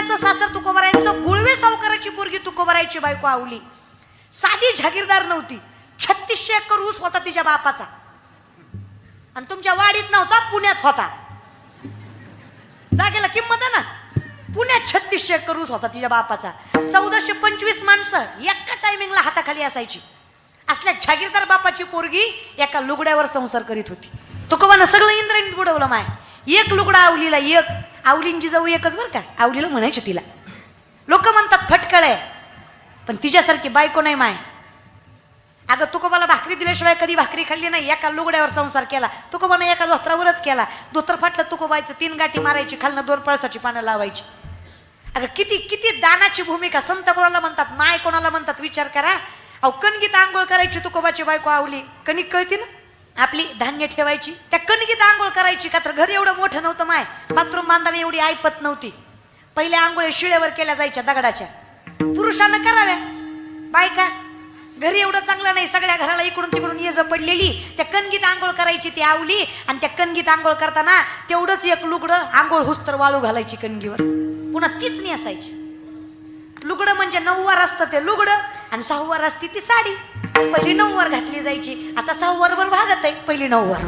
तुकोबारायांचं सासर तुकोबारायांचं गुळवे सावकाराची पोरगी तुकोबारायची बायको आवली. साधी जागीरदार नव्हती. 3600 एकर ऊस होता तिच्या बापाचा. आणि तुमच्या वाडीत नव्हता, पुण्यात होता. जागेला किंमत आहे ना. पुण्यात 3600 एकर ऊस होता तिच्या बापाचा. 1425 माणसं एका टायमिंगला हाताखाली असायची. असल्या जागीरदार बापाची पोरगी एका लुगड्यावर संसार करीत होती. तुकोबानं सगळं इंद्रायणी बुडवलं माय. एक लुगडा आवलीला, एक आवलींची जाऊ एकच बरं का. आवलीला म्हणायची तिला. लोक म्हणतात फटकळ आहे, पण तिच्यासारखी बायको नाही माय. अगं तुकोबाला भाकरी दिल्याशिवाय कधी भाकरी खाल्ली नाही. एका लुगड्यावर संसार केला तुकोबानं. एका धोत्रावरच केला. धोत्र फाटलं तुकोबायचं 3 गाठी मारायची, खालनं 2 पळसाची पानं लावायची. अगं किती किती दानाची भूमिका. संत कोणाला म्हणतात, नाय कोणाला म्हणतात विचार करा. अहो कणगीत आंघोळ करायची तुकोबाची बायको आवली. कणिक कळती ना आपली, धान्य ठेवायची. त्या कणगीत आंघोळ करायची का तर घर एवढं मोठं नव्हतं माय. बाथरूम बांधावी एवढी ऐपत नव्हती. पहिल्या आंघोळी शिळेवर केल्या जायच्या दगडाच्या. पुरुषांना कराव्या, बायका घरी एवढं चांगलं नाही. सगळ्या घराला इकडून तिकडून ये पडलेली. त्या कणगीत आंघोळ करायची ती आवली. आणि त्या कणगीत आंघोळ करताना तेवढंच एक लुगडं आंघोळ हुस्तर वाळू घालायची कणगीवर. पुन्हा तीच नेसायची. लुगडं म्हणजे 9 वार असतं ते लुगडं, आणि 6 वार असती ती साडी. पहिली 9 वार घातली जायची. आता 6 वार भागत आहे, पहिली 9 वार.